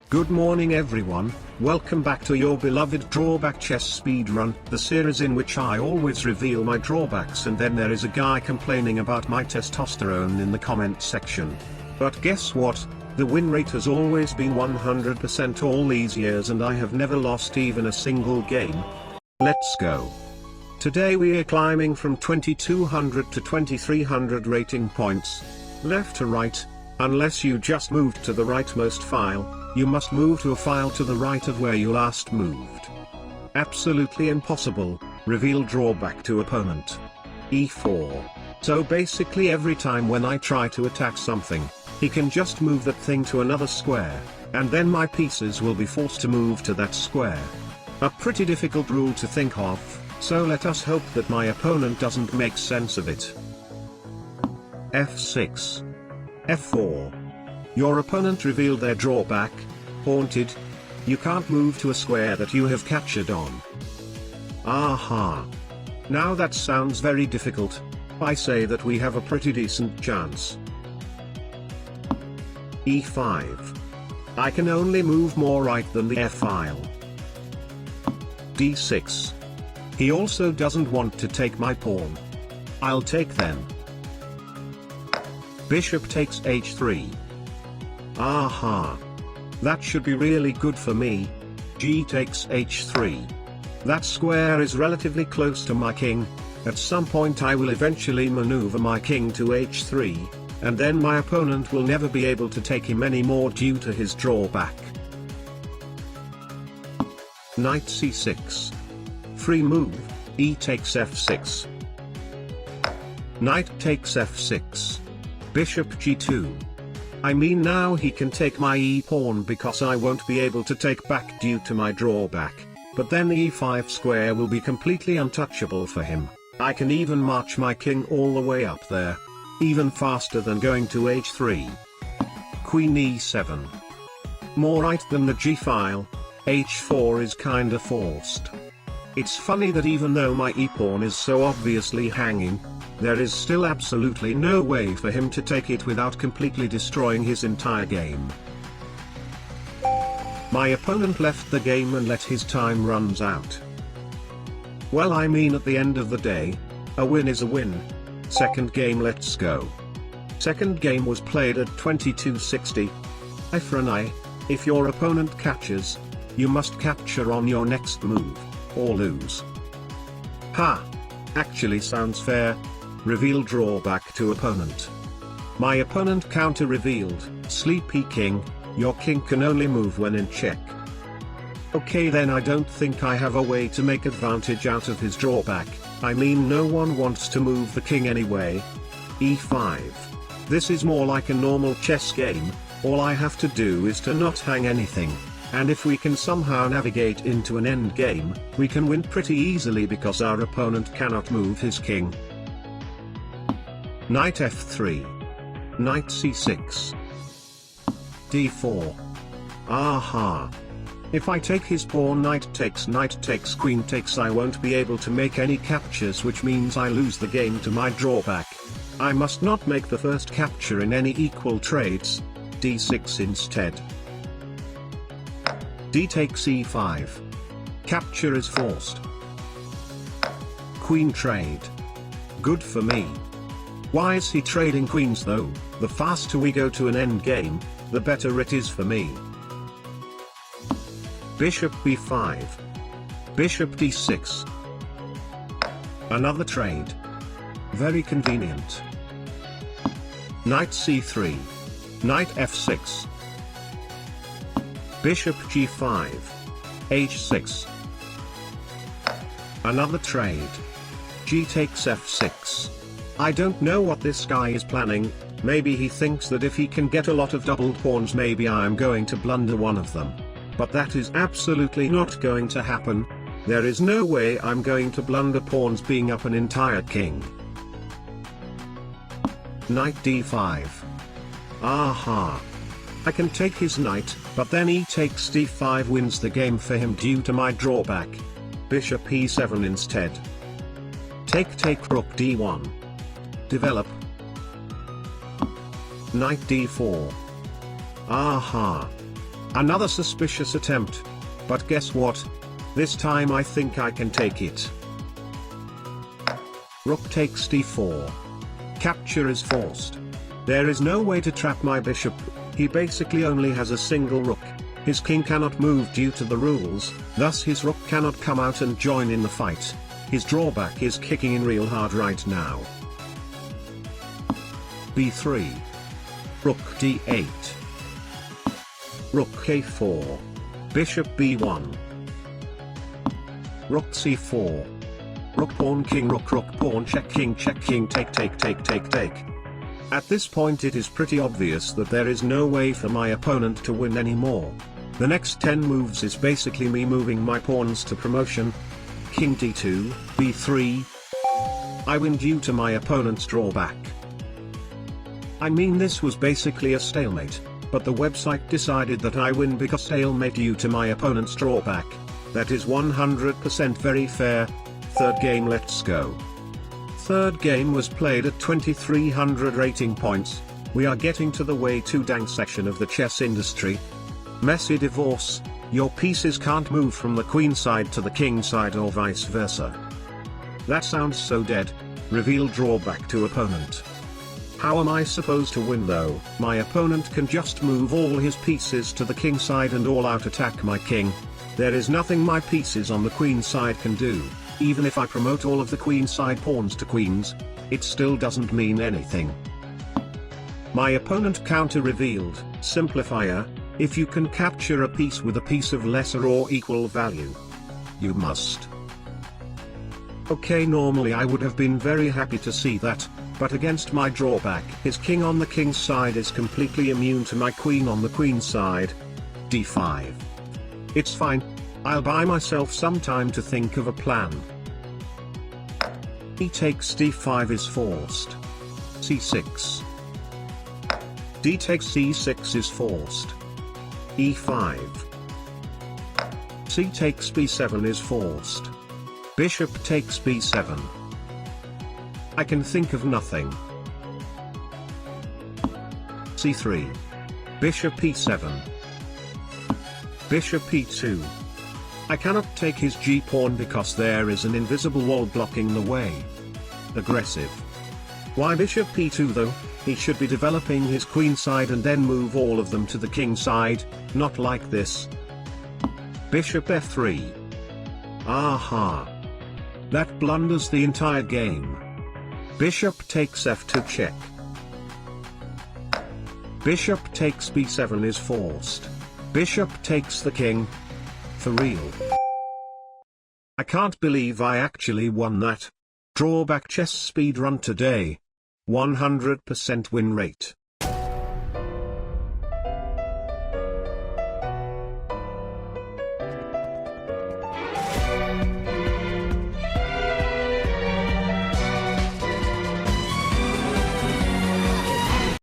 Good morning everyone, welcome back to your beloved drawback chess speedrun, the series in which I always reveal my drawbacks and then there is a guy complaining about my testosterone in the comment section. But guess what? The win rate has always been 100% all these years and I have never lost even a single game. Let's go. Today we are climbing from 2200 to 2300 rating points, left to right. Unless you just moved to the rightmost file, you must move to a file to the right of where you last moved. Absolutely impossible. Reveal drawback to opponent. E4. So basically every time when I try to attack something, he can just move that thing to another square, and then my pieces will be forced to move to that square. A pretty difficult rule to think of, so let us hope that my opponent doesn't make sense of it. F6. F4. Your opponent revealed their drawback, haunted. You can't move to a square that you have captured on. Aha. Now that sounds very difficult. I say that we have a pretty decent chance. E5. I can only move more right than the F file. D6. He also doesn't want to take my pawn. I'll take then. Bishop takes H3. Aha. That should be really good for me. G takes H3. That square is relatively close to my king. At some point I will eventually maneuver my king to H3, and then my opponent will never be able to take him anymore due to his drawback. Knight C6. Free move, E takes F6. Knight takes F6. Bishop G2. I mean now he can take my e-pawn because I won't be able to take back due to my drawback, but then the e5 square will be completely untouchable for him. I can even march my king all the way up there. Even faster than going to H3. Queen E7. More right than the G file, H4 is kinda forced. It's funny that even though my e-pawn is so obviously hanging, there is still absolutely no way for him to take it without completely destroying his entire game. My opponent left the game and let his time runs out. Well, I mean at the end of the day, a win is a win. Second game, let's go. Second game was played at 2260. Eye for an eye. If your opponent catches, you must capture on your next move, or lose. Ha! Actually sounds fair. Reveal drawback to opponent. My opponent counter-revealed, Sleepy King, your king can only move when in check. Okay then, I don't think I have a way to make advantage out of his drawback. I mean no one wants to move the king anyway. E5. This is more like a normal chess game, all I have to do is to not hang anything. And if we can somehow navigate into an endgame, we can win pretty easily because our opponent cannot move his king. Knight F3. Knight C6. D4. Aha. If I take his pawn, knight takes, queen takes, I won't be able to make any captures, which means I lose the game to my drawback. I must not make the first capture in any equal trades. D6 instead. D takes E5. Capture is forced. Queen trade. Good for me. Why is he trading queens though? The faster we go to an endgame, the better it is for me. Bishop B5. Bishop D6. Another trade. Very convenient. Knight C3. Knight F6. Bishop G5. H6. Another trade. G takes F6. I don't know what this guy is planning. Maybe he thinks that if he can get a lot of doubled pawns, maybe I am going to blunder one of them. But that is absolutely not going to happen. There is no way I'm going to blunder pawns being up an entire king. Knight D5. Aha. I can take his knight, but then he takes D5 wins the game for him due to my drawback. Bishop E7 instead. Take rook D1. Develop. Knight D4. Aha. Another suspicious attempt. But guess what? This time I think I can take it. Rook takes d4. Capture is forced. There is no way to trap my bishop. He basically only has a single rook. His king cannot move due to the rules, thus his rook cannot come out and join in the fight. His drawback is kicking in real hard right now. b3. Rook d8. Rook a4. Bishop b1. Rook c4. Rook pawn king rook pawn check king take. At this point it is pretty obvious that there is no way for my opponent to win anymore. The next 10 moves is basically me moving my pawns to promotion. King d2, b3. I win due to my opponent's drawback. I mean, this was basically a stalemate, but the website decided that I win because stalemate due to my opponent's drawback. That is 100% very fair. Third game, let's go. Third game was played at 2300 rating points. We are getting to the way too dang section of the chess industry. Messy divorce. Your pieces can't move from the queen side to the king side or vice versa. That sounds so dead. Reveal drawback to opponent. How am I supposed to win though? My opponent can just move all his pieces to the king side and all out attack my king. There is nothing my pieces on the queen side can do. Even if I promote all of the queen side pawns to queens, it still doesn't mean anything. My opponent counter revealed. Simplifier. If you can capture a piece with a piece of lesser or equal value, you must. Okay, normally I would have been very happy to see that, but against my drawback, his king on the king's side is completely immune to my queen on the queen side. d5. It's fine. I'll buy myself some time to think of a plan. E takes d5 is forced. c6. D takes c6 is forced. e5. C takes b7 is forced. Bishop takes b7. I can think of nothing. c3. Bishop e7. Bishop e2. I cannot take his g-pawn because there is an invisible wall blocking the way. Aggressive. Why bishop e2 though? He should be developing his queen side and then move all of them to the king side, not like this. Bishop f3. Aha. That blunders the entire game. Bishop takes f2 check. Bishop takes b7 is forced. Bishop takes the king. For real. I can't believe I actually won that. Drawback chess speedrun today. 100% win rate.